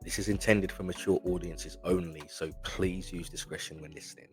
This is intended for mature audiences only, so please use discretion when listening.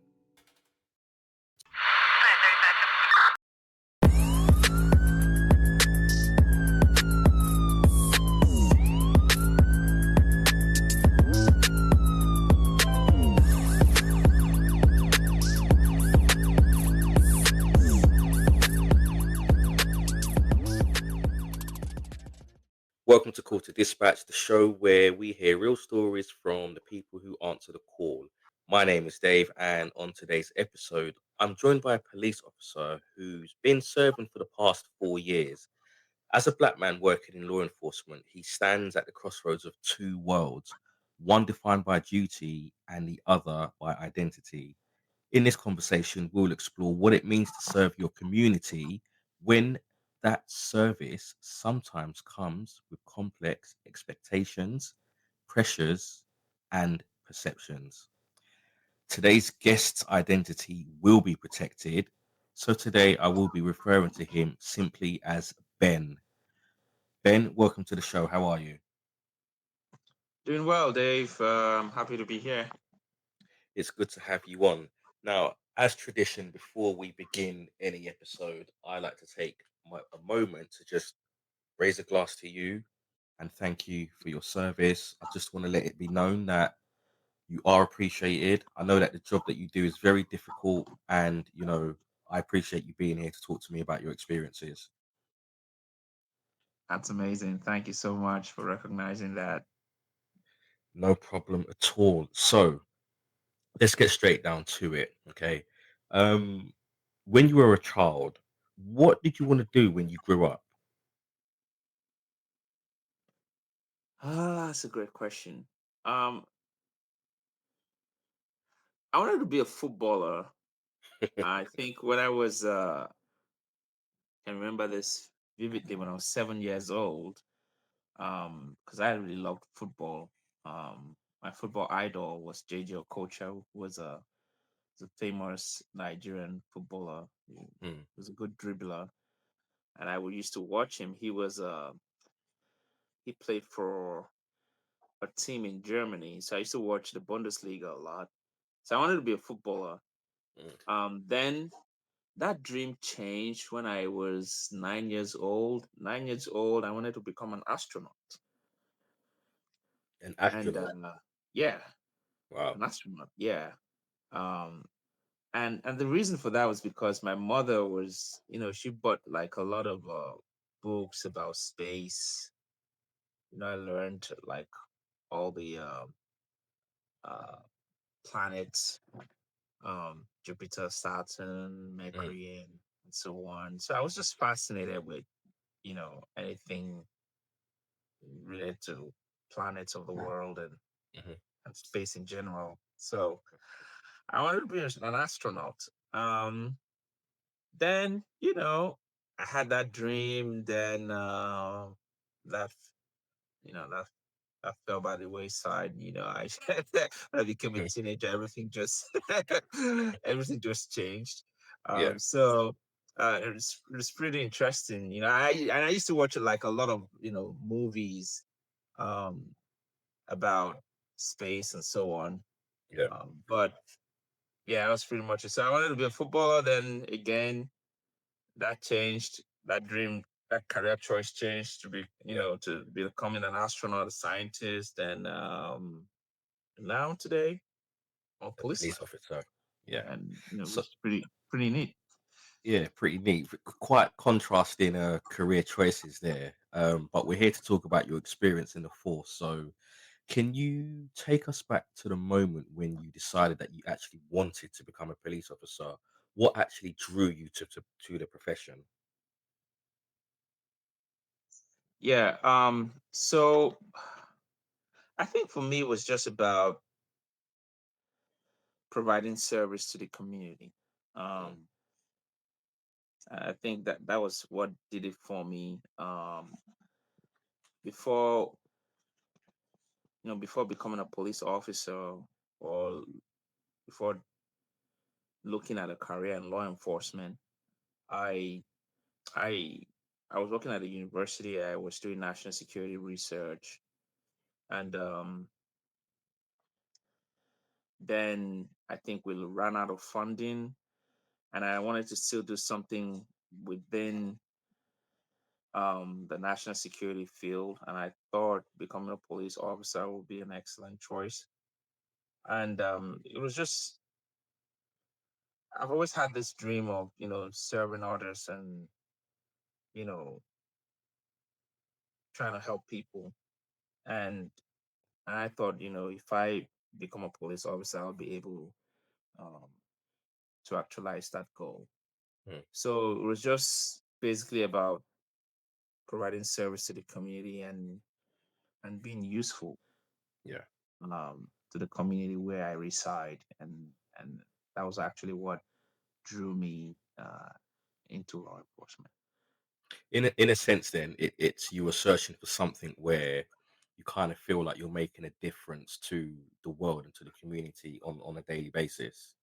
Welcome to Call to Dispatch, the show where we hear real stories from the people who answer the call. My name is Dave, and on today's episode, I'm joined by a police officer who's been serving for the past 4 years. As a black man working in law enforcement, he stands at the crossroads of two worlds, one defined by duty and the other by identity. In this conversation, we'll explore what it means to serve your community when that service sometimes comes with complex expectations, pressures, and perceptions. Today's guest's identity will be protected. So today I will be referring to him simply as Ben. Ben, welcome to the show. How are you? Doing well, Dave. Happy to be here. It's good to have you on. Now, as tradition, before we begin any episode, I like to take a moment to just raise a glass to you and thank you for your service. I just want to let it be known that you are appreciated. I know that the job that you do is very difficult, and I appreciate you being here to talk to me about your experiences. That's amazing. Thank you so much for recognizing that. No problem at all. So, let's get straight down to it. Okay. Um, when you were a child, what did you want to do when you grew up? That's a great question. Um, I wanted to be a footballer. I think when I was, I can remember this vividly when I was 7 years old. Because I really loved football. My football idol was JJ Okocha, who was a famous Nigerian footballer. He Mm, was a good dribbler, and I would used to watch him. He played for a team in Germany. So I used to watch the Bundesliga a lot. So I wanted to be a footballer. mm. Then that dream changed when I was 9 years old. 9 years old, I wanted to become an astronaut. An And astronaut. yeah, Wow. an astronaut. Yeah. Um, and the reason for that was because my mother was, she bought like a lot of books about space. I learned like all the uh, planets, Jupiter, Saturn, Mm, Mercury, and so on. So I was just fascinated with, anything related to planets of the world mhm. and space in general. So I wanted to be an astronaut. Um, then, I had that dream. Then that, that fell by the wayside. I became a teenager. Everything just changed. Yeah. So it was pretty interesting. I used to watch like a lot of movies um, about space and so on. Yeah. But yeah, that was pretty much it. So I wanted to be a footballer. Then again, that changed. That dream, that career choice changed to be, Yeah. to becoming an astronaut, a scientist, and now today, I'm a A police policeman, officer. Yeah. and So which is pretty neat. yeah, pretty neat. Quite contrasting career choices there. But we're here to talk about your experience in the force. So can you take us back to the moment when you decided that you actually wanted to become a police officer? What actually drew you to the profession? Yeah. So I think for me, it was just about providing service to the community. Mm, Um, I think that was what did it for me. Before before becoming a police officer, or before looking at a career in law enforcement, I I I was working at a university. I was doing national security research, and Then I think we ran out of funding, and I wanted to still do something within the national security field, and I thought becoming a police officer would be an excellent choice. And it was just I've always had this dream of serving others and you know trying to help people, and I thought if I become a police officer, I'll be able um, to actualize that goal. Mm. So it was just basically about providing service to the community and being useful Yeah. to the community where I reside, and that was actually what drew me into law enforcement. In a sense, then it's you were searching for something where you kind of feel like you're making a difference to the world and to the community on a daily basis.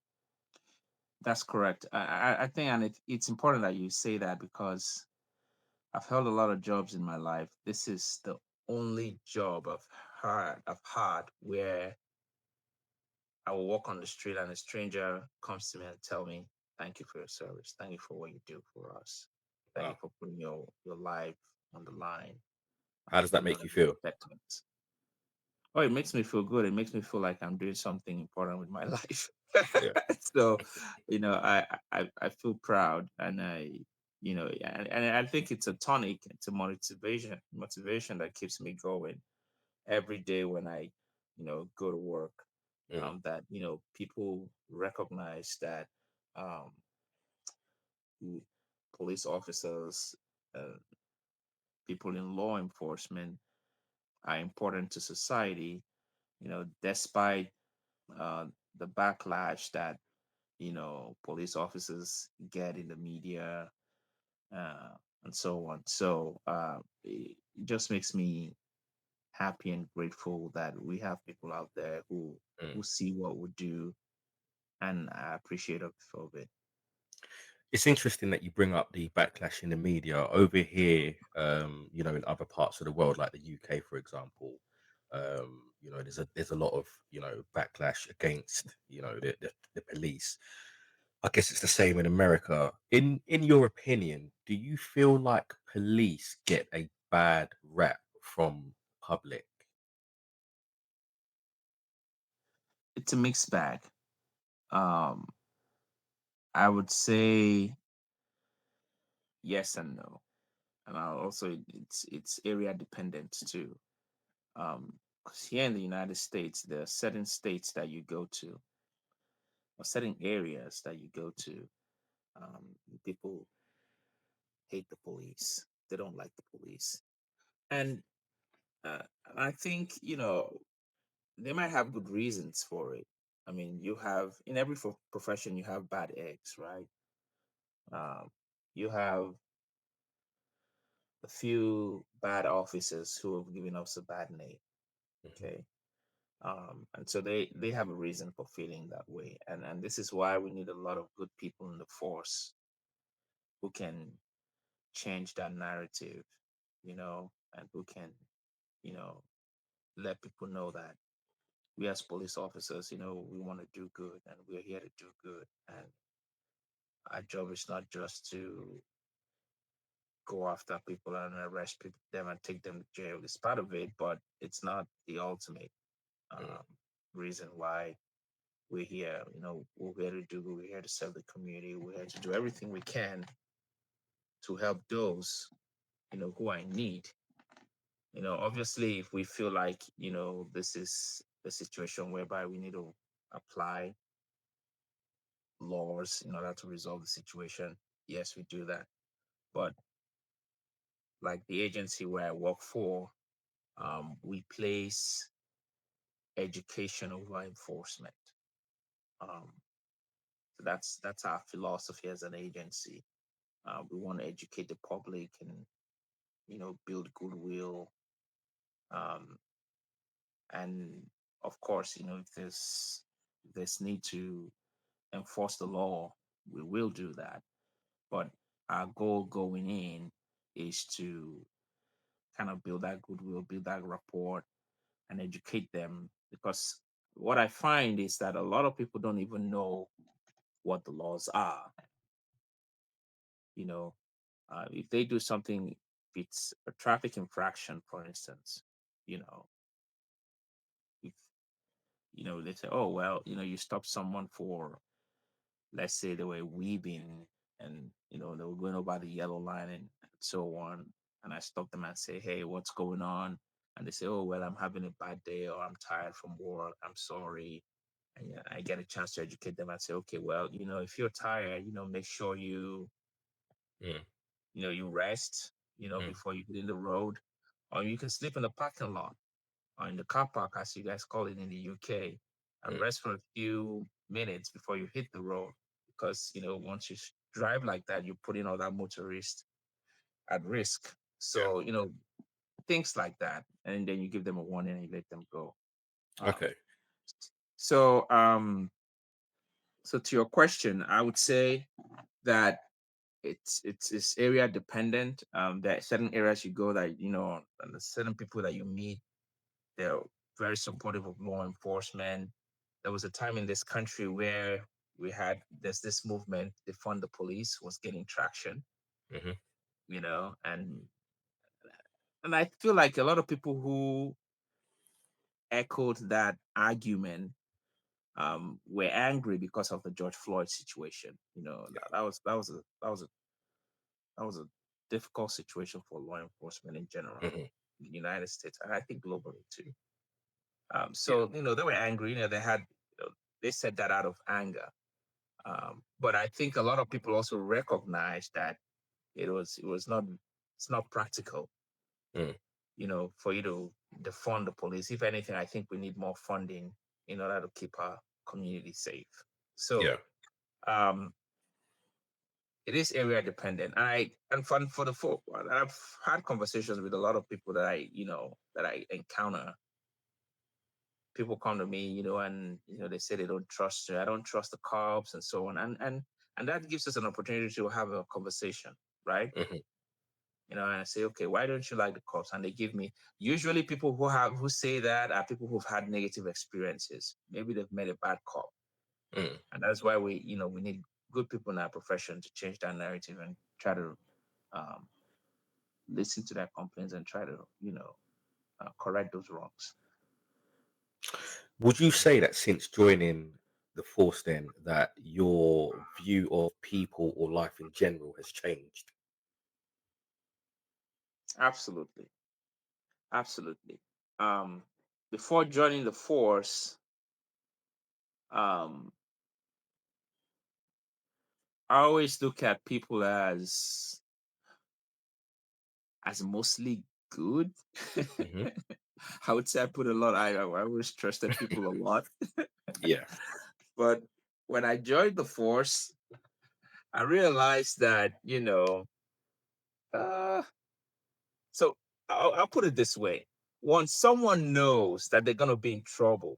That's correct. I think, and it's important that you say that because I've held a lot of jobs in my life. This is the only job I've had where I will walk on the street and a stranger comes to me and tell me, "Thank you for your service. Thank you for what you do for us. Thank you Wow. for putting your life on the line How does that in make order you to feel? protect us." Oh, it makes me feel good. It makes me feel like I'm doing something important with my life. Yeah. So, I feel proud, and and I think it's a tonic, it's a motivation that keeps me going every day when I, go to work. Mm, That people recognize that um, w- police officers, uh, people in law enforcement are important to society. Despite uh, the backlash that police officers get in the media uh, and so on. So it just makes me happy and grateful that we have people out there who mm. see what we do and are appreciative of it. It's interesting that you bring up the backlash in the media over here. In other parts of the world, like the UK, for example. There's a lot of backlash against the police. I guess it's the same in America. In your opinion, do you feel like police get a bad rap from public? It's a mixed bag. Um, I would say yes and no, and I'll also it's area dependent too. Because here in the United States, there are certain states that you go to, or certain areas that you go to. People hate the police; they don't like the police, and I think they might have good reasons for it. I mean, you have in every profession you have bad eggs, right? Um, you have a few bad officers who have given us a bad name. Mhm, Okay, and so they have a reason for feeling that way, and this is why we need a lot of good people in the force who can change that narrative, and who can you know let people know that we as police officers, we want to do good and we're here to do good, and our job is not just to go after people and arrest them and take them to jail. It's part of it, but it's not the ultimate mm, um, reason why we're here. We're here to do. We're here to serve the community. We're here to do everything we can to help those who are in need. Obviously, if we feel like this is the situation whereby we need to apply laws in order to resolve the situation, yes, we do that. But like the agency where I work for, we place education over enforcement. Um, so that's our philosophy as an agency. We want to educate the public and build goodwill. Um, and of course, if there's need to enforce the law, we will do that. But our goal going in is to kind of build that goodwill, build that rapport, and educate them because what I find is that a lot of people don't even know what the laws are. You know, if they do something, if it's a traffic infraction, for instance, you know, if they say, oh well, you stop someone for, let's say they were weaving, and they were going over the yellow line and so on, and I stop them and say, hey, what's going on? And they say, oh well, I'm having a bad day, or I'm tired from work, I'm sorry. And yeah, I get a chance to educate them and say, okay, well, if you're tired, make sure Mm, you rest, mm, before you get in the road, or you can sleep in the parking lot or in the car park, as you guys call it in the UK, and mm. rest for a few minutes before you hit the road. Because, once you drive like that, you're putting other motorists at risk. Yeah. So, things like that. And then you give them a warning and you let them go. Um, Okay. so, to your question, I would say that it's area dependent. There are certain areas you go that, and there's certain people that you meet, they're very supportive of law enforcement. There was a time in this country where there's this movement, defund the police, was getting traction, Hmm. and I feel like a lot of people who echoed that argument were angry because of the George Floyd situation. That was a difficult situation for law enforcement in general Hmm. in the United States, and I think globally too. Yeah. So they were angry. They said that out of anger. But I think a lot of people also recognize that it was not it's not practical, Mm, for you to defund the police. If anything, I think we need more funding in order to keep our community safe. So yeah. um, it is area dependent. For the folk, I've had conversations with a lot of people that I encounter. People come to me, and they say they don't trust you. I don't trust the cops and so on. And that gives us an opportunity to have a conversation, right? Hmm. And I say, okay, why don't you like the cops? And they give me, usually people who say that are people who've had negative experiences. Maybe they've met a bad cop. Mm. And that's why we need good people in our profession to change that narrative and try to um, listen to their complaints and try to, correct those wrongs. Would you say that since joining the force, then that your view of people or life in general has changed? Absolutely. Absolutely. Um, Before joining the force, um, I always look at people as mostly good. Hmm. I would say I put a lot. I always trusted people a lot, Yeah. but when I joined the force, I realized that Uh, so I'll put it this way: once someone knows that they're gonna be in trouble,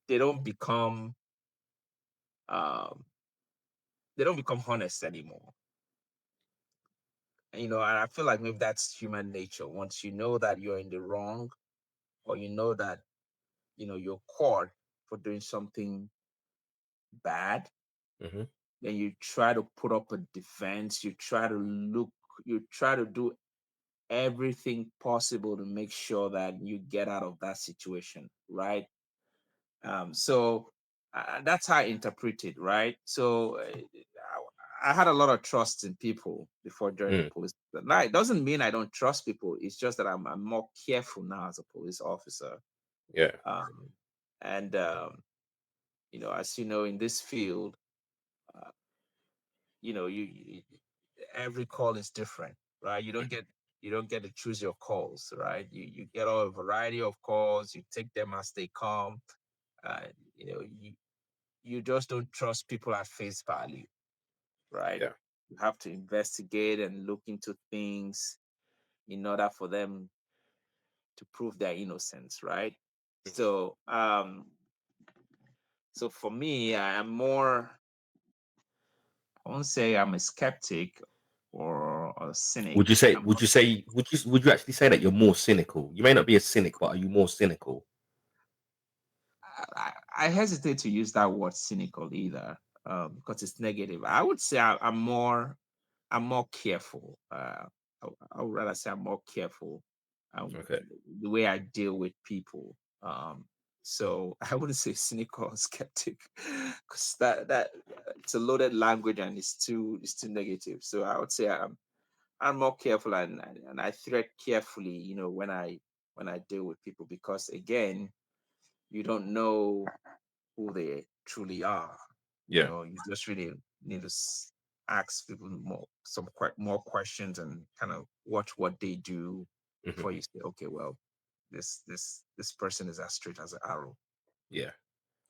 they don't become um they don't become honest anymore. And I feel like maybe that's human nature. Once you know that you're in the wrong, or you know that you're caught for doing something bad, Hmm. then you try to put up a defense. You try to do everything possible to make sure that you get out of that situation, right? So that's how I interpret it, right? So I had a lot of trust in people before joining the Mm. police. But now, it doesn't mean I don't trust people. It's just that I'm more careful now as a police officer. Yeah. Um, and as you know, in this field, uh, every call is different, right? You don't get to choose your calls, right? You get a variety of calls. You take them as they come. Uh, you know, you you just don't trust people at face value, right? Yeah. You have to investigate and look into things in order for them to prove their innocence, right? Mhm. So for me, I am more, I won't say I'm a skeptic or a cynic. Would you say? I'm Would you say? Would you actually say that you're more cynical? You may not be a cynic, but are you more cynical? I hesitate to use that word cynical either, because it's negative. I would say I'm more careful. I would rather say I'm more careful, um, Okay. the way I deal with people. So I wouldn't say cynical or skeptic, because that it's a loaded language and it's too negative. So I would say I'm more careful, and I thread carefully, when I deal with people, because again, you don't know who they truly are. Yeah. You just really need to ask people more questions and kind of watch what they do Hmm. before you say, okay, well, this person is as straight as an arrow. Yeah.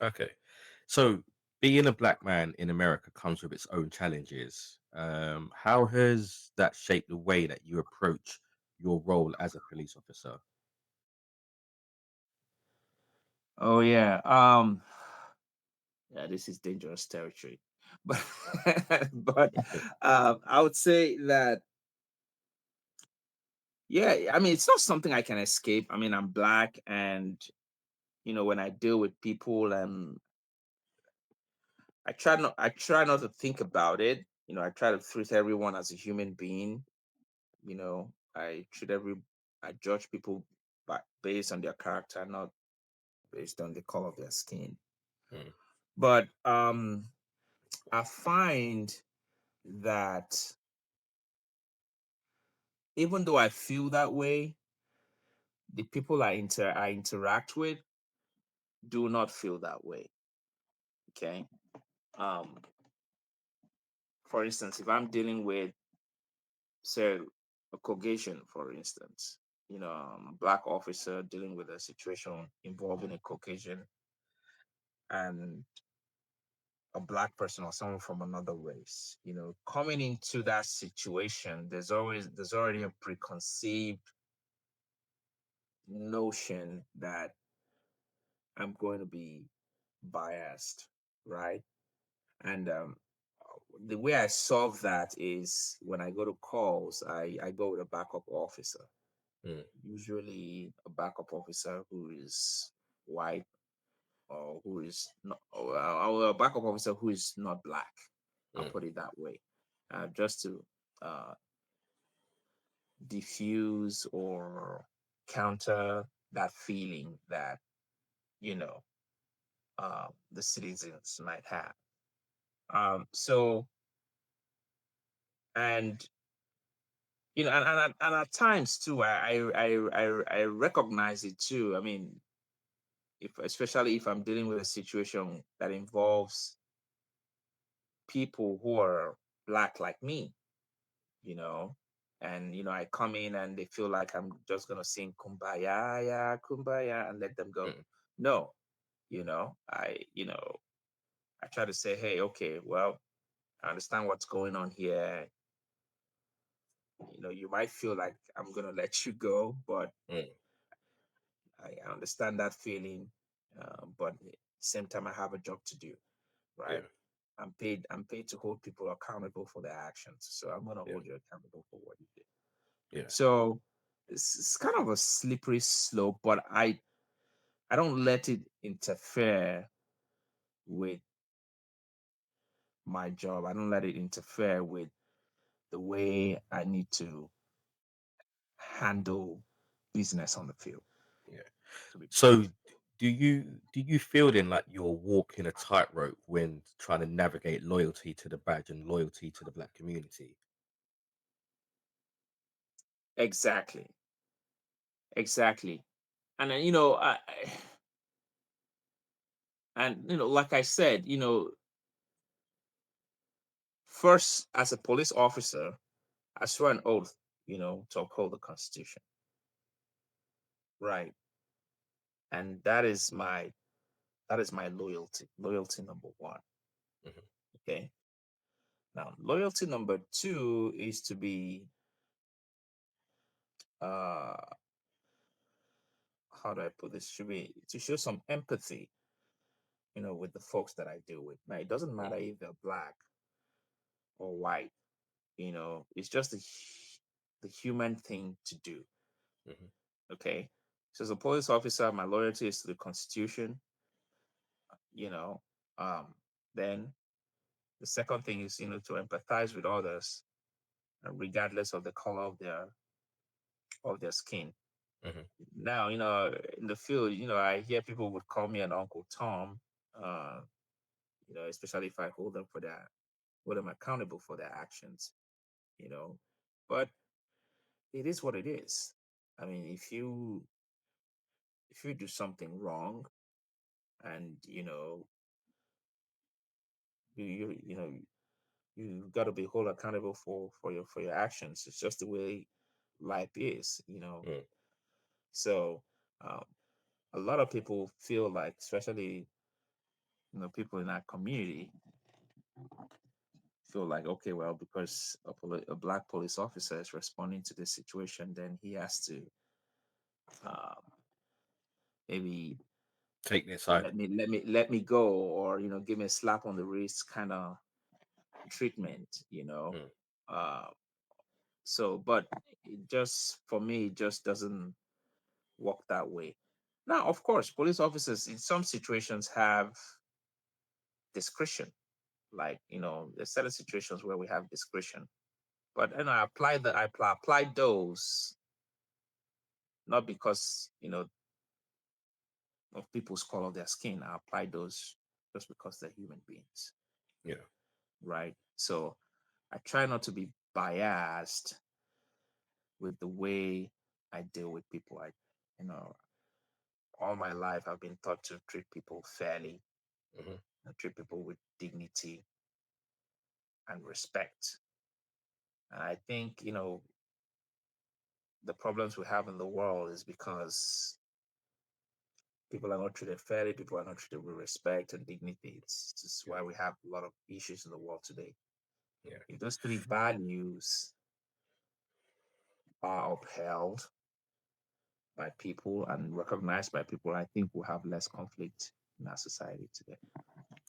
Okay. So being a black man in America comes with its own challenges. How has that shaped the way that you approach your role as a police officer? Oh yeah. Yeah, this is dangerous territory. But but I would say that, yeah, I mean, it's not something I can escape. I mean, I'm black, and when I deal with people, and I try not to think about it. I try to treat everyone as a human being. I judge people based on their character, not based on the color of their skin. Mm, But I find that even though I feel that way, the people I interact with do not feel that way. Okay. Um, for instance, if I'm dealing with, say, a Caucasian, for instance, a black officer dealing with a situation involving a Caucasian and a black person or someone from another race, coming into that situation, there's already a preconceived notion that I'm going to be biased, right? And the way I solve that is, when I go to calls, I go with a backup officer, mm, usually a backup officer who is white, or who is not, or a backup officer who is not black. I'll mm, put it that way, just to uh, diffuse or counter that feeling that you know the citizens might have. So, and and at times too, I recognize it too. I mean, if especially if I'm dealing with a situation that involves people who are black like me, you know, and I come in and they feel like I'm just gonna sing kumbaya, yeah, kumbaya, and let them go. mm, No, I try to say, hey, okay, well, I understand what's going on here. You might feel like I'm gonna let you go, but mm. I understand that feeling. But at the same time, I have a job to do, right? Yeah. I'm paid to hold people accountable for their actions. So I'm gonna Yeah. hold you accountable for what you did. Yeah. So it's kind of a slippery slope, but I don't let it interfere with my job. I don't let it interfere with the way I need to handle business on the field, Yeah. to be So precise. do you feel then like you're walking a tightrope when trying to navigate loyalty to the badge and loyalty to the black community? Exactly. Exactly. And then, and like I said, first, as a police officer, I swear an oath, to uphold the Constitution, right? And that is my loyalty number one. Hmm. Okay. Now, loyalty number two is to be, uh how do I put this? Should be to show some empathy, with the folks that I deal with. Now, it doesn't matter if they're black or white. It's just the human thing to do. Hmm. Okay. So, as a police officer, my loyalty is to the Constitution. you know. Then the second thing is, to empathize with others, regardless of the color of their skin. Hmm. Now, in the field, I hear people would call me an Uncle Tom, uh, especially if I hold them accountable for their actions, you know. But it is what it is. I mean, if you do something wrong, and you got to be held accountable for your actions. It's just the way life is. Mm. So um, a lot of people feel like, especially people in our community, feel like, okay, well, because a black police officer is responding to this situation, then he has to um, maybe Take their side. let me go, or give me a slap on the wrist kind of treatment. Mm. uh, so, but it just, for me, it just doesn't work that way. Now, of course, police officers in some situations have discretion. Like, there's certain situations where we have discretion, but I apply those, not because of people's color of their skin. I apply those just because they're human beings, Yeah. right? So I try not to be biased with the way I deal with people. You know, all my life I've been taught to treat people fairly, Hmm. and treat people with dignity and respect. And I think, the problems we have in the world is because people are not treated fairly, people are not treated with respect and dignity. It's just Yeah. why we have a lot of issues in the world today. Yeah. If those three values are upheld by people and recognized by people, I think we'll have less conflict in our society today.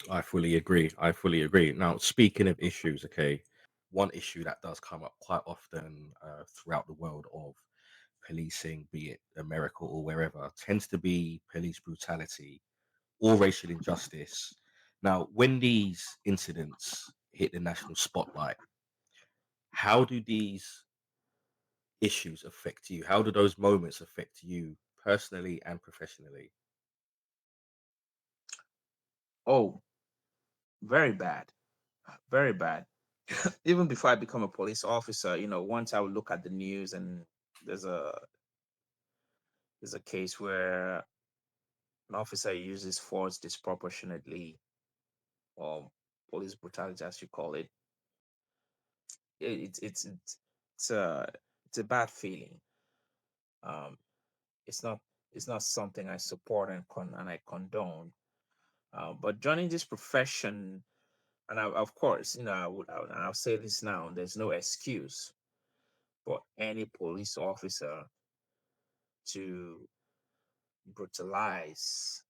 I fully agree. I fully agree. Now, speaking of issues, okay, one issue that does come up quite often throughout the world of policing, be it America or wherever, tends to be police brutality or racial injustice. Now, when these incidents hit the national spotlight, how do these issues affect you? How do those moments affect you personally and professionally? Oh, very bad. Very bad. Even before I become a police officer, once I would look at the news, and there's a there's a case where an officer uses force disproportionately, or police brutality, as you call it. It's a bad feeling. Um, it's not it's not something I support and I condone. But joining this profession, and of course, I'll say this now: there's no excuse for any police officer to brutalize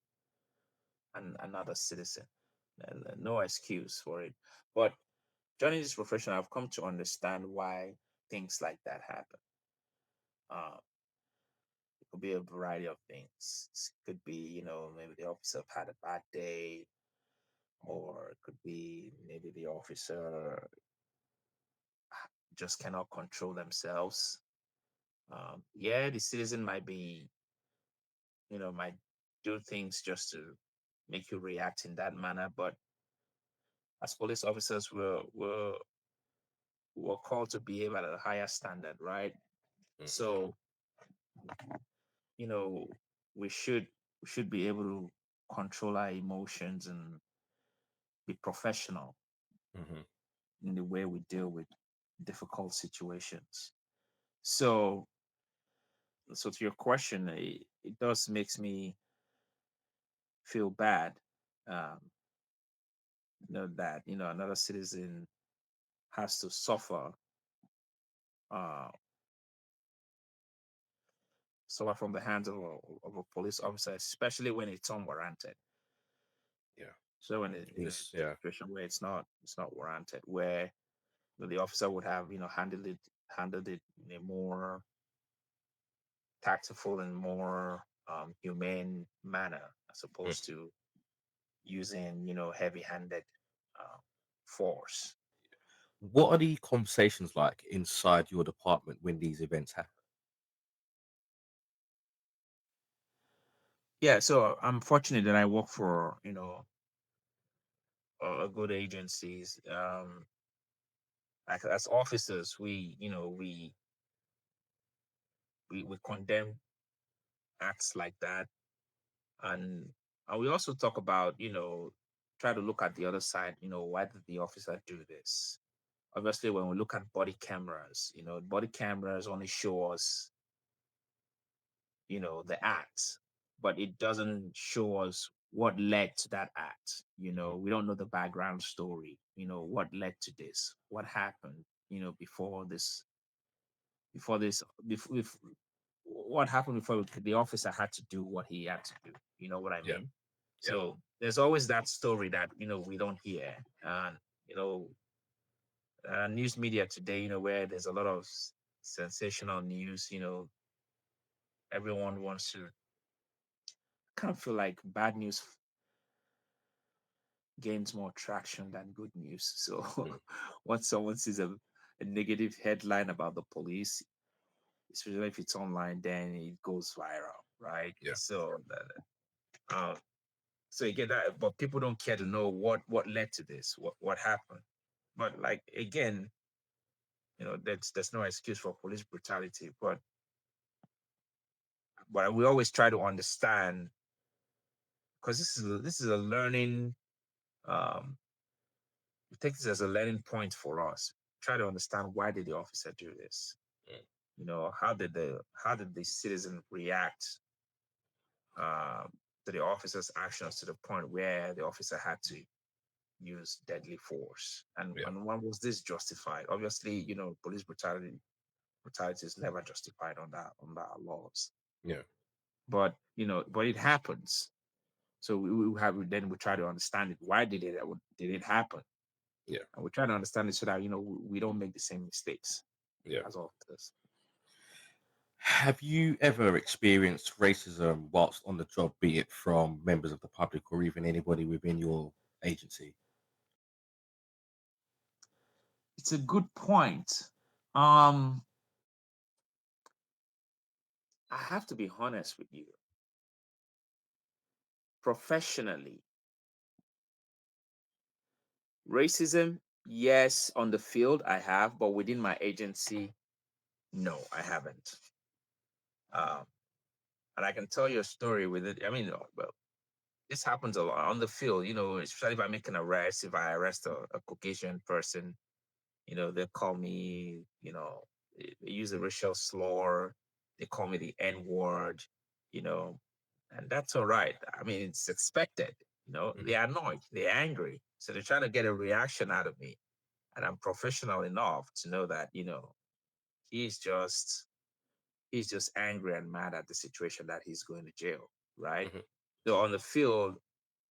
another citizen. No excuse for it. But joining this profession, I've come to understand why things like that happen. Uh, it could be a variety of things. It could be, maybe the officer had a bad day, or it could be maybe the officer just cannot control themselves. Yeah, the citizen might do things just to make you react in that manner, but as police officers, we're called to behave at a higher standard, right? Hmm. So, you know, we should we should be able to control our emotions and be professional Hmm. in the way we deal with difficult situations. So, to your question, it does makes me feel bad. Um, that another citizen has to uh, suffer from the hands of a police officer, especially when it's unwarranted. Yeah. So when it's Yes. a Yeah. situation where it's not warranted, where the officer would have handled it in a more tactful and more humane manner, as Mm. opposed to using, heavy-handed uh, force. What are the conversations like inside your department when these events happen? Yeah, so I'm fortunate that I work for, a good agencies. Like as officers, we condemn acts like that, and we also talk about, try to look at the other side. Why did the officer do this? Obviously, when we look at body cameras, body cameras only show us, the act, but it doesn't show us what led to that act. We don't know the background story, what led to this, what happened, before this, what happened before the officer had to do what he had to do. You know what I Yeah, mean? yeah, So there's always that story that, we don't hear. And, you know, news media today, where there's a lot of sensational news, everyone wants to kind of feel like bad news gains more traction than good news. So mm, once someone sees a negative headline about the police, especially if it's online, then it goes viral, right? yeah, Uh, so you get that, but people don't care to know what led to this, what happened. But like again, there's no excuse for police brutality. But we always try to understand, because this is a learning. Um, we take this as a learning point for us. Try to understand, why did the officer do this? mm, How did the citizen react to the officer's actions, to the point where the officer had to use deadly force, and yeah, and when was this justified? Obviously, police brutality is never justified under our laws, yeah, but it happens. So we try to understand it. Why did it happen? yeah, And we try to understand it so that, we don't make the same mistakes yeah. as officers. Have you ever experienced racism whilst on the job, be it from members of the public or even anybody within your agency? It's a good point. um I have to be honest with you. Professionally, racism, yes, on the field I have, but within my agency, no, I haven't. Um, and I can tell you a story with it. I mean, well, this happens a lot on the field, especially if I make an arrest, if I arrest a Caucasian person, they call me, they use a racial slur, they call me the N word, you know, and that's all right. I mean, it's expected, Mhm, they're annoyed, they're angry. So they're trying to get a reaction out of me. And I'm professional enough to know that, he's just he's just angry and mad at the situation that he's going to jail, right? mhm, So on the field,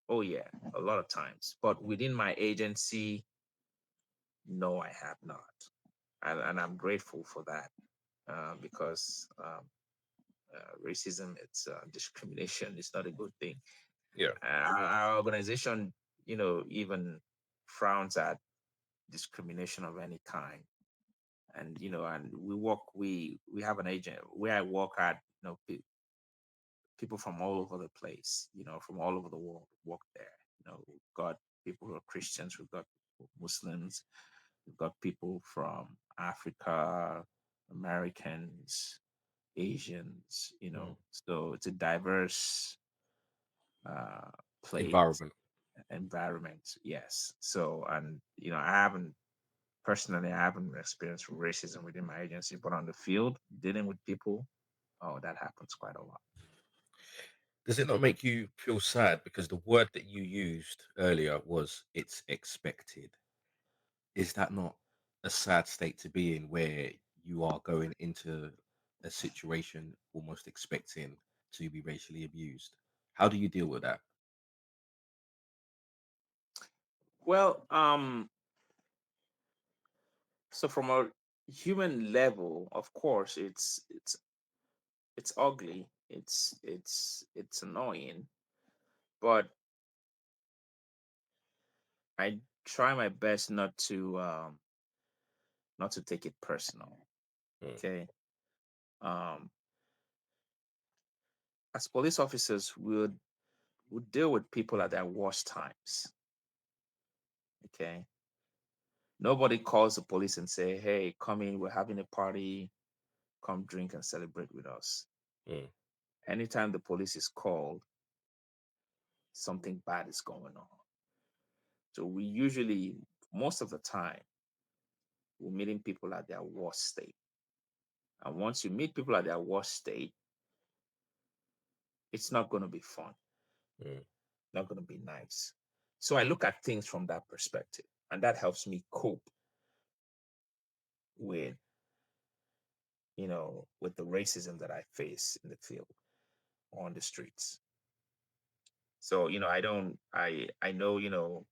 oh yeah, a lot of times. But within my agency, no, I have not, and I'm grateful for that, because racism, it's discrimination. It's not a good thing. yeah, Our organization, even frowns at discrimination of any kind. And and we have an agent where I work at. People from all over the place, from all over the world work there. We've got people who are Christians, we've got Muslims, we've got people from Africa, Americans, Asians. mhm. So it's a diverse uh, place Environment. environment. Yes. So, and I haven't experienced racism within my agency, but on the field, dealing with people, oh, that happens quite a lot. Does it not make you feel sad because the word that you used earlier was "it's expected"? Is that not a sad state to be in, where you are going into a situation almost expecting to be racially abused? How do you deal with that? Well, so from a human level, of course, it's ugly. It's annoying, but I try my best not to take it personal. Mm, Okay. Um, as police officers, would deal with people at their worst times. Okay. Nobody calls the police and say, "Hey, come in. We're having a party. Come drink and celebrate with us." mm, Anytime the police is called, something bad is going on. So we usually, most of the time, we're meeting people at their worst state. And once you meet people at their worst state, it's not going to be fun, mm, not going to be nice. So I look at things from that perspective, and that helps me cope with, with the racism that I face in the field or on the streets. So, I know,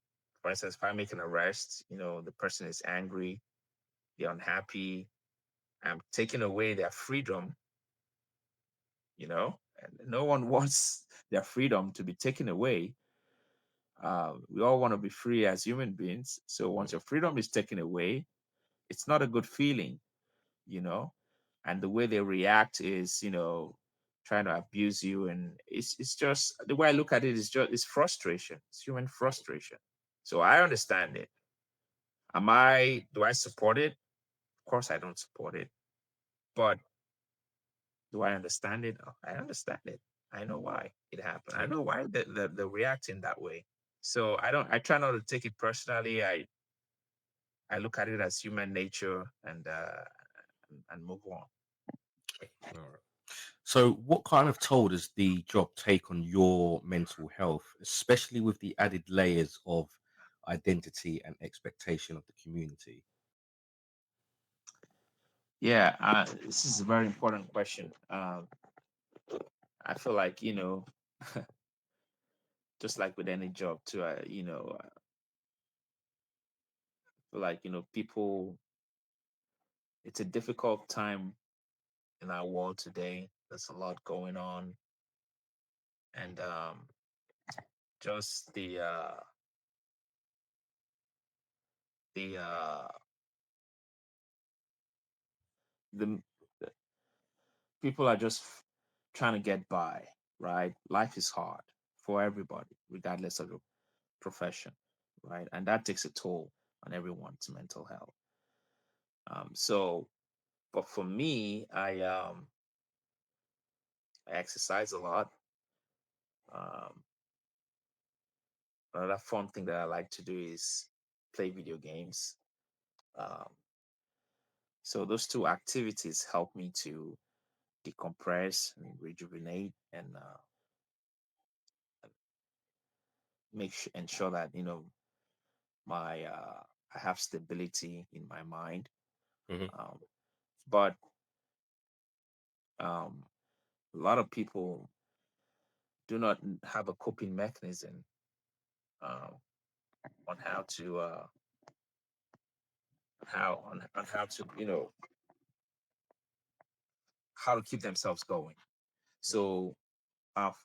for instance, if I make an arrest, the person is angry, they're unhappy, I'm taking away their freedom, and no one wants their freedom to be taken away. We all want to be free as human beings. So once mm. your freedom is taken away, it's not a good feeling, you know. And the way they react is, trying to abuse you, and it's just the way I look at it is just it's frustration. It's human frustration. So I understand it. Do I support it? Of course I don't support it. But do I understand it? Oh, I understand it. I know why it happened. I Yeah. know why they're reacting that way. So I try not to take it personally. I look at it as human nature and move on. All right. So, what kind of toll does the job take on your mental health, especially with the added layers of identity and expectation of the community? Yeah, this is a very important question. I feel like, just like with any job too, I feel like, people, it's a difficult time in our world today. There's a lot going on. And just the uh the the people are just trying to get by, right? Life is hard for everybody, regardless of your profession, right? And that takes a toll on everyone's mental health. So, but for me, I exercise a lot. Um, Another fun thing that I like to do is play video games. Um, so those two activities help me to decompress and rejuvenate and ensure that my I have stability in my mind. Hmm. Um, but um, a lot of people do not have a coping mechanism um, on how to how to keep themselves going. So I've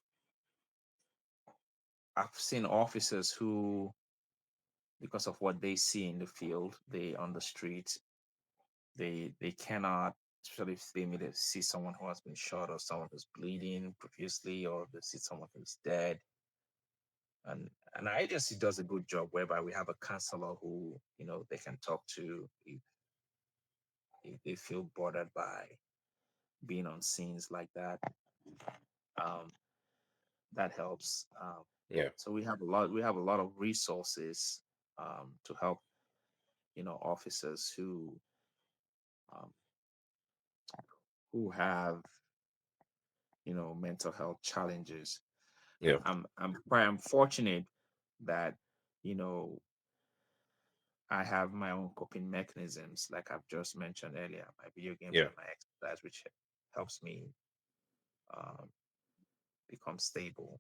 I've seen officers who, because of what they see in the field, they on the street, they cannot, especially if they maybe see someone who has been shot or someone who's bleeding profusely or they see someone who's dead. And our agency does a good job whereby we have a counselor who, they can talk to if they feel bothered by being on scenes like that. Um, that helps. Yeah, So we have a lot of resources to help, officers um, who have, mental health challenges. yeah, I'm fortunate that, you know, I have my own coping mechanisms, like I've just mentioned earlier, my video games yeah, and my exercise, which helps me um, become stable.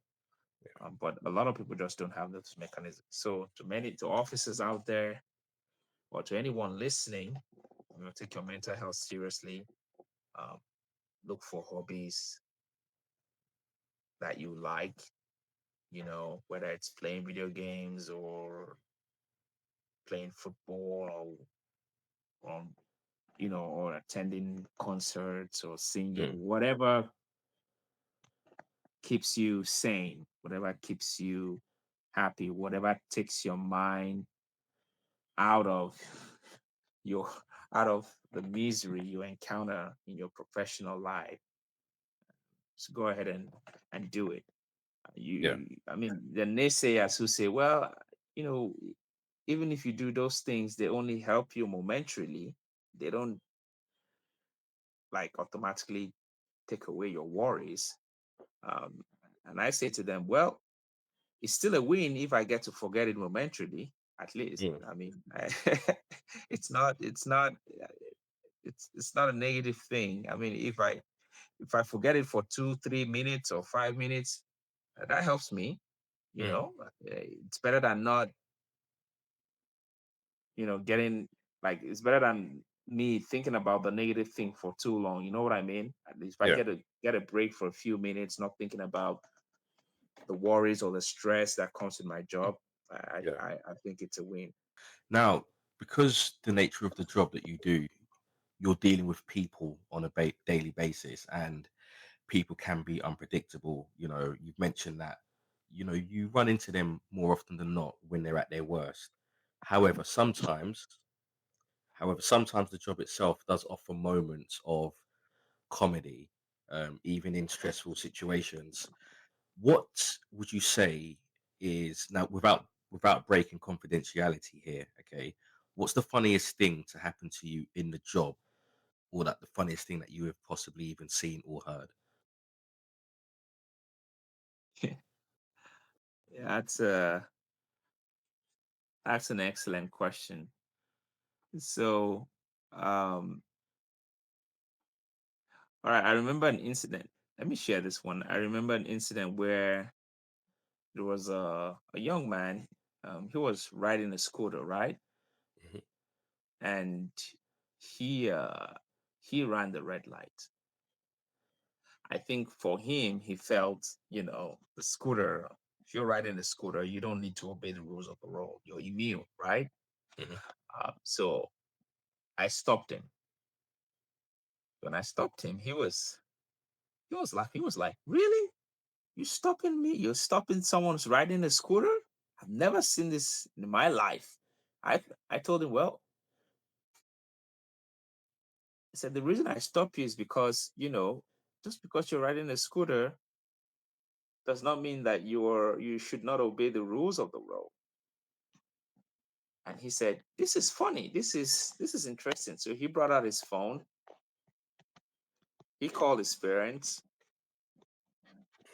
But a lot of people just don't have those mechanisms. So to officers out there, or to anyone listening, take your mental health seriously. Um, Look for hobbies that you like, whether it's playing video games or playing football or or attending concerts or singing, Mm, whatever keeps you sane, whatever keeps you happy, whatever takes your mind out of your out of the misery you encounter in your professional life. So go ahead and do it. yeah. I mean, the naysayers who say, well, you know, even if you do those things, they only help you momentarily. They don't like automatically take away your worries. Um, and I say to them, well, it's still a win if I get to forget it momentarily, at least. Mm, I mean, it's not it's not a negative thing. I mean, if I forget it for 2 3 minutes or 5 minutes, that helps me. mm, It's better than not, getting like it's better than me thinking about the negative thing for too long. You know what I mean? At least if I yeah. get a break for a few minutes, not thinking about the worries or the stress that comes with my job, I Yeah. I, I think it's a win. Now, because the nature of the job that you do, you're dealing with people on a daily basis, and people can be unpredictable. You've mentioned that, you run into them more often than not when they're at their worst. However, sometimes the job itself does offer moments of comedy, even in stressful situations. What would you say is, now, without breaking confidentiality here, okay? What's the funniest thing to happen to you in the job, or that the funniest thing that you have possibly even seen or heard? Yeah, that's an excellent question. So, um, all right, I remember an incident. Let me share this one. I remember an incident where there was a young man. He was riding a scooter, right? Mhm. And he uh, he ran the red light. I think for him, he felt, the scooter. If you're riding a scooter, you don't need to obey the rules of the road. You're immune, right? Mhm. So I stopped him. When I stopped him, he was laughing. He was like, "Really? You stopping me? You're stopping someone who's riding a scooter? I've never seen this in my life." I told him, "Well, I said the reason I stopped you is because, just because you're riding a scooter does not mean that you should not obey the rules of the road." And he said, "This is funny. This is interesting." So he brought out his phone. He called his parents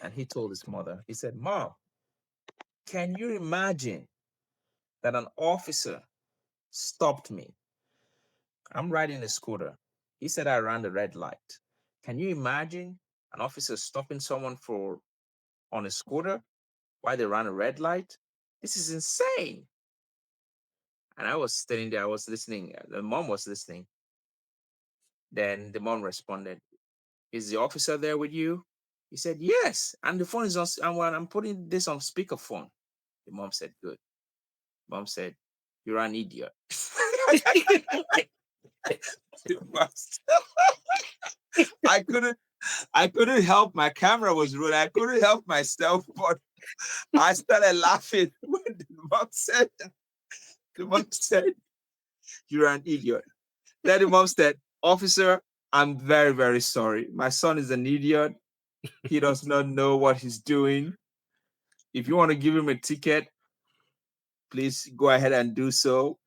and he told his mother. He said, "Mom, can you imagine that an officer stopped me? I'm riding a scooter. He said I ran the red light. Can you imagine an officer stopping someone for on a scooter while they ran a red light? This is insane." And I was standing there, I was listening. The mom was listening. Then the mom responded, "Is the officer there with you?" He said, "Yes." And the phone is on, and when I'm putting this on speakerphone, the mom said, "Good." Mom said, "You're an idiot." The mom I couldn't I couldn't help. My camera was rolling. I couldn't help myself, but I started laughing when the mom said that. The mom said, "You're an idiot." Then the mom said, "Officer, I'm very, very sorry. My son is an idiot. He does not know what he's doing. If you want to give him a ticket, please go ahead and do so.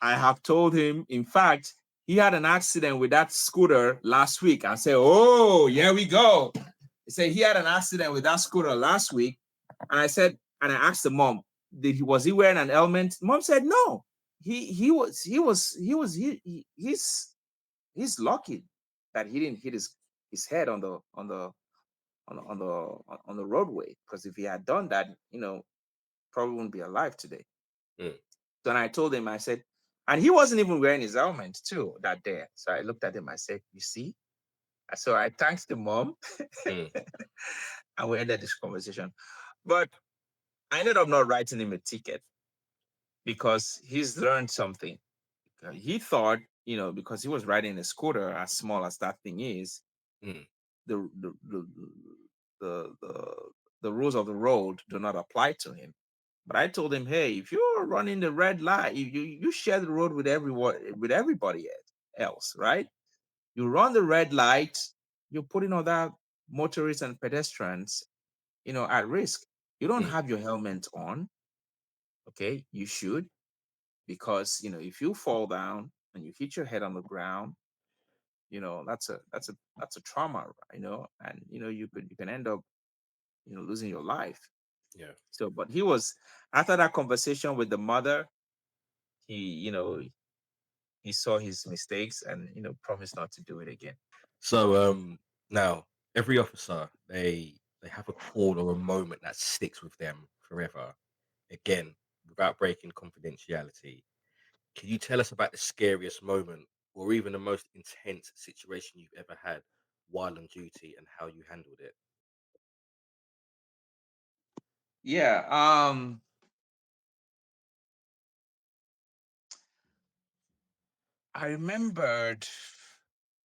I have told him, in fact, he had an accident with that scooter last week." I said, "Oh, here we go." He said he had an accident with that scooter last week. And and I asked the mom, was he wearing an helmet? Mom said no. He's lucky that he didn't hit his head on the roadway, because if he had done that, probably wouldn't be alive today. Mm, Then I told him, I said, and he wasn't even wearing his helmet too that day. So I looked at him, I said, "You see?" So I thanked the mom mm, and we ended this conversation. But I ended up not writing him a ticket because he's learned something. He thought, because he was riding a scooter, as small as that thing is, Mm, the the the the, the, the rules of the road do not apply to him. But I told him, hey, if you're running the red light, you share the road with everyone, with everybody else, right? You run the red light, you're putting other motorists and pedestrians, at risk. You don't mm, have your helmet on, okay? You should, because if you fall down and you hit your head on the ground, that's a trauma, and you can end up losing your life. yeah. So, but he was after that conversation with the mother, he he saw his mistakes and promised not to do it again. So now every officer they have a call or a moment that sticks with them forever. Again, without breaking confidentiality, can you tell us about the scariest moment or even the most intense situation you've ever had while on duty and how you handled it? Yeah. I remembered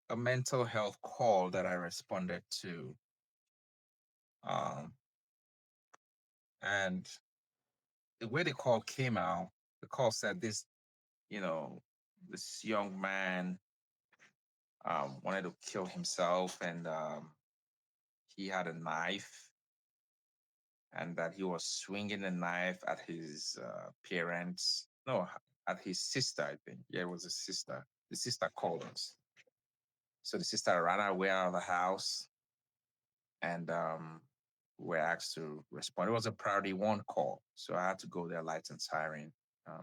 a mental health call that I responded to. Um, and the way the call came out, the call said you know, this young man wanted to kill himself, and he had a knife, and that he was swinging a knife at his parents. No, at his sister, I think. Yeah, it was his sister. The sister called us. So the sister ran away out of the house, and we're asked to respond. It was a priority one call. So I had to go there, lights and siren,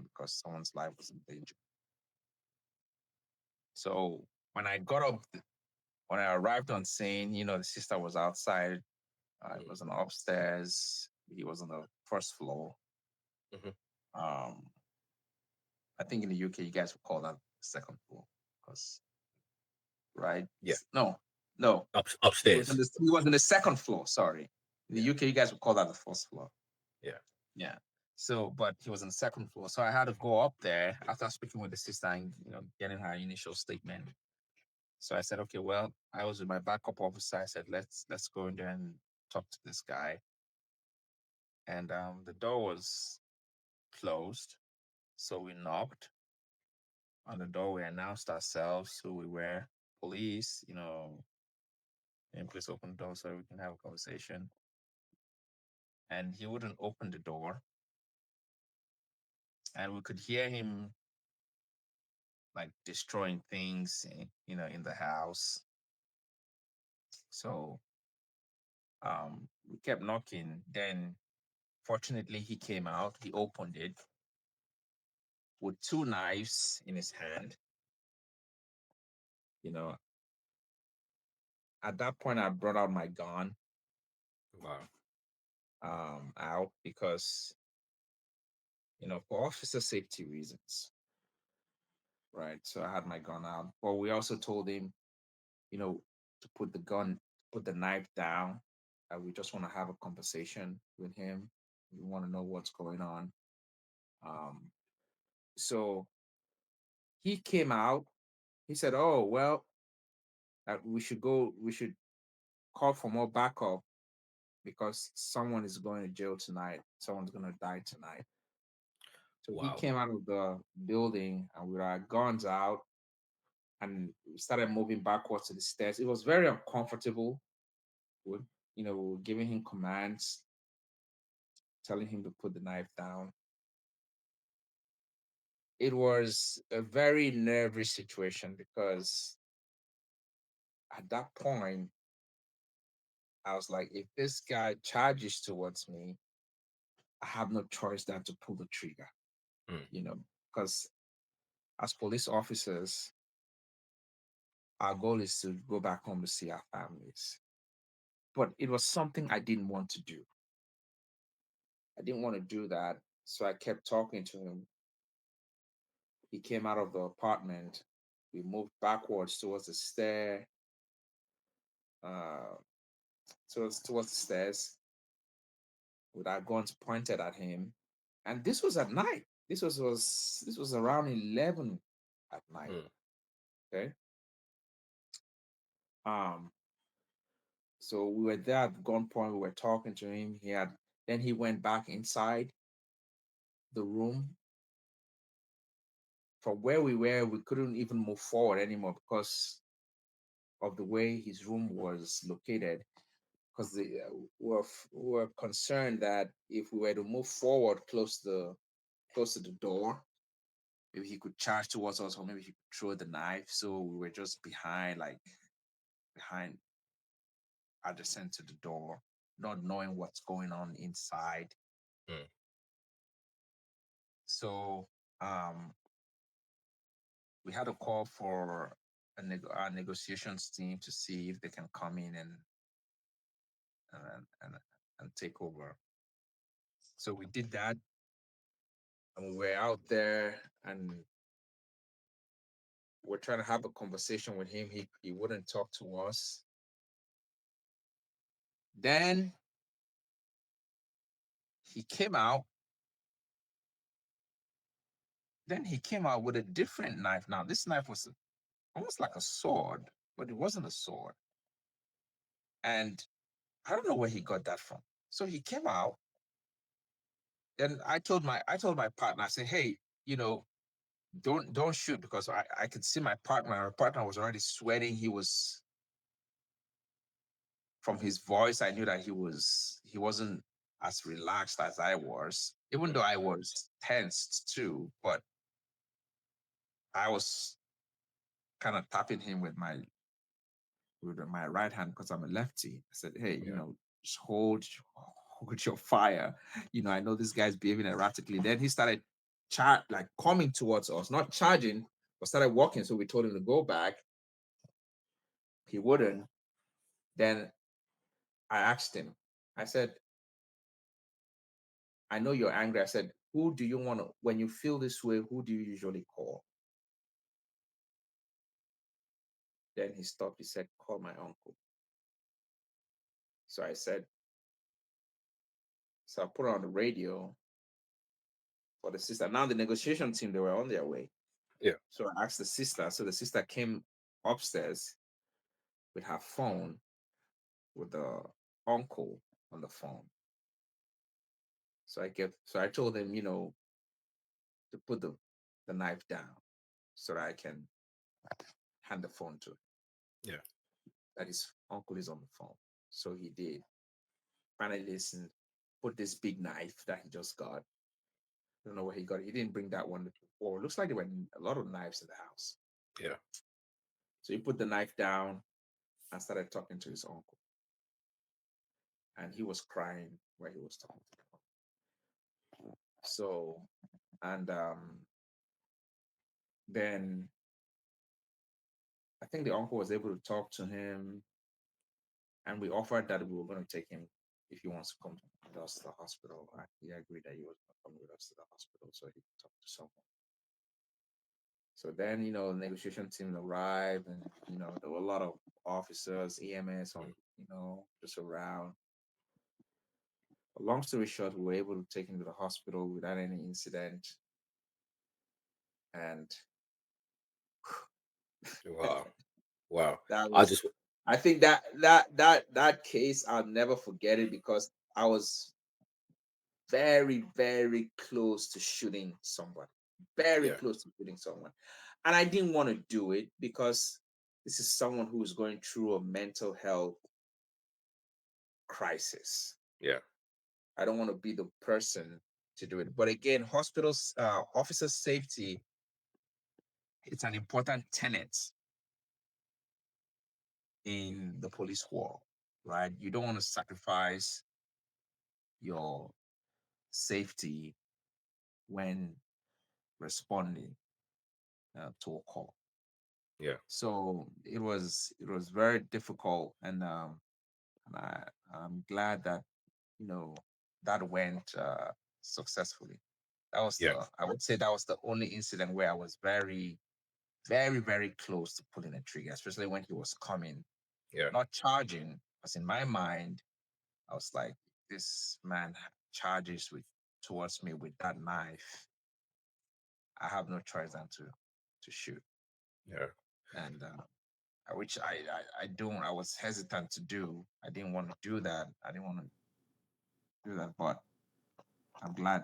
because someone's life was in danger. So when I got up, when I arrived on scene, the sister was outside. It Mm, was an upstairs. He was on the first floor. mhm. Um, I think in the UK, you guys would call that second floor, because right? Yeah, No, no, upstairs. he was in the second floor. Sorry, in the Yeah, UK, you guys would call that the first floor. yeah. Yeah. So, but he was on the second floor, so I had to go up there after speaking with the sister and getting her initial statement. So I said, okay, well, I was with my backup officer. I said, let's go in there and talk to this guy. And the door was closed, so we knocked on the door. We announced ourselves who we were, police, and please open the door so we can have a conversation. And he wouldn't open the door, and we could hear him like destroying things, in the house. So we kept knocking. Then, fortunately, he came out. He opened it with two knives in his hand. You know, at that point, I brought out my gun Wow. out because for officer safety reasons, right? So I had my gun out, but we also told him, you know, to put the knife down. We just want to have a conversation with him. We want to know what's going on. Um, so he came out. He said, "Oh well, we should go. We should call for more backup because someone is going to jail tonight. Someone's going to die tonight." So he Wow. came out of the building and with our guns out, and we started moving backwards to the stairs. It was very uncomfortable. We, we were giving him commands, telling him to put the knife down. It was a very nervous situation because at that point, I was like, if this guy charges towards me, I have no choice than to pull the trigger, Mm, because as police officers, our goal is to go back home to see our families. But it was something I didn't want to do. I didn't want to do that. So I kept talking to him. He came out of the apartment. We moved backwards towards the stair, uh, towards the stairs with our guns pointed at him. And this was at night. This was around 11 at night. Mm. Okay. Um, so we were there at gunpoint, we were talking to him. Then he went back inside the room. From where we were, we couldn't even move forward anymore because of the way his room was located. Because we were concerned that if we were to move forward close to the door, maybe he could charge towards us, or maybe he could throw the knife. So we were just behind, adjacent to the door, not knowing what's going on inside. Mm. So um, we had a call for our negotiations team to see if they can come in and and, and take over. So we did that, and we were out there, and we're trying to have a conversation with him. He wouldn't talk to us. Then he came out. Then he came out with a different knife. Now this knife was almost like a sword, but it wasn't a sword. And I don't know where he got that from. So he came out. Then I told my partner, I said, hey, you know, don't shoot, because I could see my partner. My partner was already sweating. He was, from his voice, I knew that he wasn't as relaxed as I was, even though Mm. I was tensed too. But I was kind of tapping him with my right hand because I'm a lefty. I said, hey, Yeah. just hold your fire. I know this guy's behaving erratically. Then he started like coming towards us, not charging, but started walking. So we told him to go back. He wouldn't. Then I asked him, I said, I know you're angry. I said, who do you want to, when you feel this way, who do you usually call? Then he stopped. He said, call my uncle. So I said, so I put on the radio for the sister. Now the negotiation team, they were on their way. Yeah. So I asked the sister. So the sister came upstairs with her phone, with the uncle on the phone. So I told him, to put the knife down so that I can hand the phone to him. Yeah. That his uncle is on the phone. So he did. Finally listened, put this big knife that he just got. I don't know where he got it. He didn't bring that one before. It looks like there were a lot of knives in the house. Yeah. So he put the knife down and started talking to his uncle. And he was crying where he was talking to him. So, and then I think the uncle was able to talk to him, and we offered that we were going to take him if he wants to come with us to the hospital. And he agreed that he was going to come with us to the hospital so he could talk to someone. So then, the negotiation team arrived, and there were a lot of officers, EMS, Mm. just around. But long story short, we were able to take him to the hospital without any incident, and Wow. Wow. that I was. just I think that case, I'll never forget it because I was very, very close to shooting someone, very yeah. close to shooting someone, and I didn't want to do it because this is someone who is going through a mental health crisis. Yeah. I don't want to be the person to do it. But again, hospitals, officer safety, it's an important tenet in the police world, right? You don't want to sacrifice your safety when responding to a call. Yeah. So it was very difficult, I'm glad that you know that went successfully. Yeah. I would say that was the only incident where I was very, very, very close to pulling a trigger, especially when he was coming, Yeah. not charging. Because in my mind, I was like, this man charges with towards me with that knife. I have no choice than to shoot. Yeah. And which I don't. I was hesitant to do. I didn't want to do that. I didn't want to do that, but I'm glad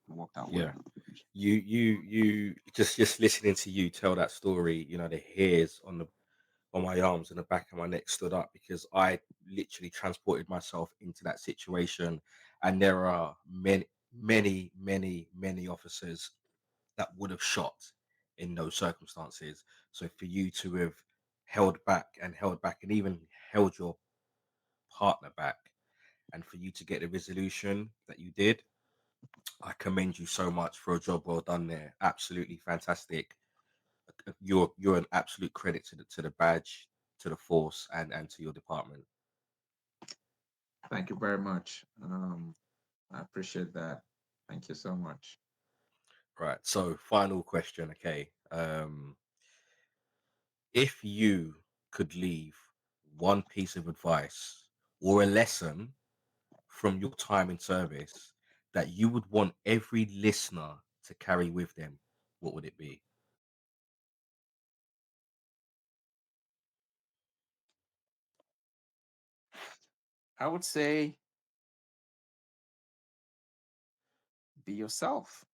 it worked out Yeah. well. You just listening to you tell that story, the hairs on my arms and the back of my neck stood up because I literally transported myself into that situation. And there are many officers that would have shot in those circumstances. So for you to have held back and even held your partner back, and for you to get the resolution that you did, I commend you so much for a job well done there. Absolutely fantastic. You're an absolute credit to the badge, to the force, and to your department. Thank you very much. I appreciate that. Thank you so much. Right. So final question. Okay. If you could leave one piece of advice or a lesson from your time in service that you would want every listener to carry with them, what would it be? I would say be yourself.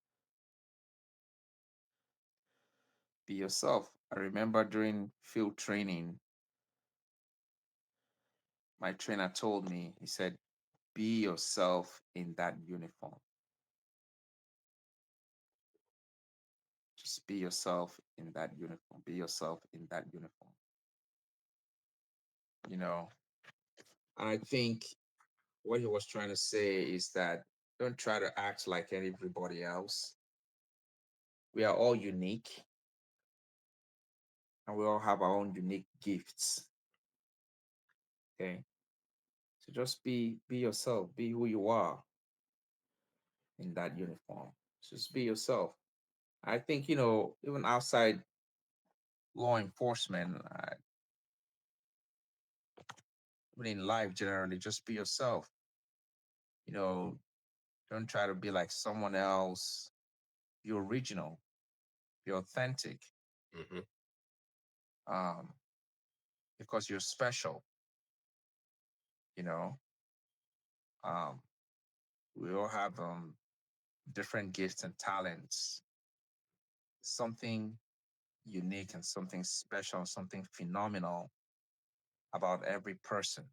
Be yourself. I remember during field training, my trainer told me, he said, be yourself in that uniform. Just be yourself in that uniform. Be yourself in that uniform. You know, and I think what he was trying to say is that don't try to act like everybody else. We are all unique and we all have our own unique gifts. Okay. So just be yourself, be who you are in that uniform. Just be yourself. I think, even outside law enforcement, even in life generally, just be yourself. You know, don't try to be like someone else. Be original, be authentic, Hmm. um, because you're special, you know. Um, we all have different gifts and talents, something unique and something special, something phenomenal about every person.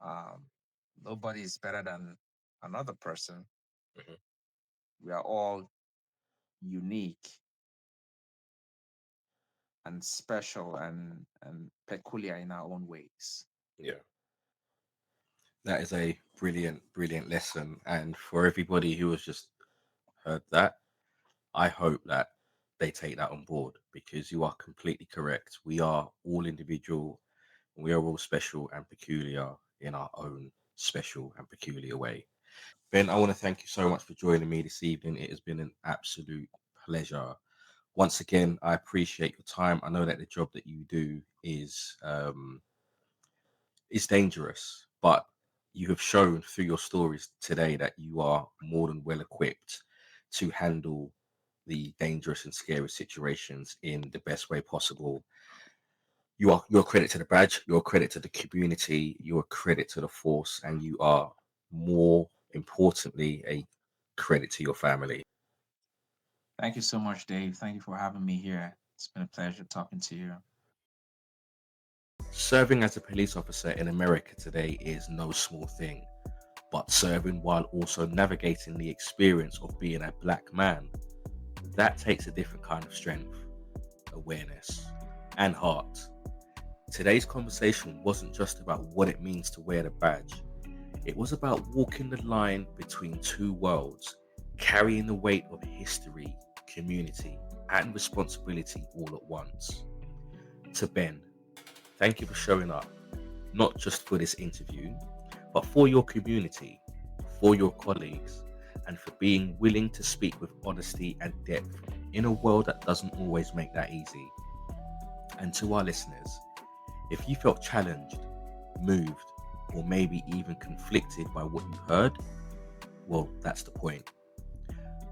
Um, Nobody is better than another person. Hmm. We are all unique and special and peculiar in our own ways. Yeah. That is a brilliant lesson. And for everybody who has just heard that, I hope that they take that on board because you are completely correct. We are all individual, and we are all special and peculiar in our own special and peculiar way. Ben, I want to thank you so much for joining me this evening. It has been an absolute pleasure. Once again, I appreciate your time. I know that the job that you do is dangerous, but you have shown through your stories today that you are more than well equipped to handle the dangerous and scary situations in the best way possible. You're a credit to the badge, you're a credit to the community, you're a credit to the force, and you are more importantly a credit to your family. Thank you so much, Dave. Thank you for having me here. It's been a pleasure talking to you. Serving as a police officer in America today is no small thing, but serving while also navigating the experience of being a black man, that takes a different kind of strength, awareness, and heart. Today's conversation wasn't just about what it means to wear the badge, it was about walking the line between two worlds, carrying the weight of history, community, and responsibility all at once. To Ben, thank you for showing up, not just for this interview, but for your community, for your colleagues, and for being willing to speak with honesty and depth in a world that doesn't always make that easy. And to our listeners, if you felt challenged, moved, or maybe even conflicted by what you heard, well, that's the point.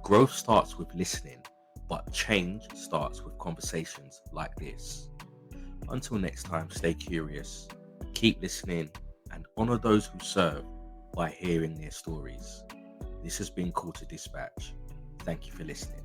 Growth starts with listening, but change starts with conversations like this. Until next time, stay curious, keep listening, and honor those who serve by hearing their stories. This has been Call to Dispatch. Thank you for listening.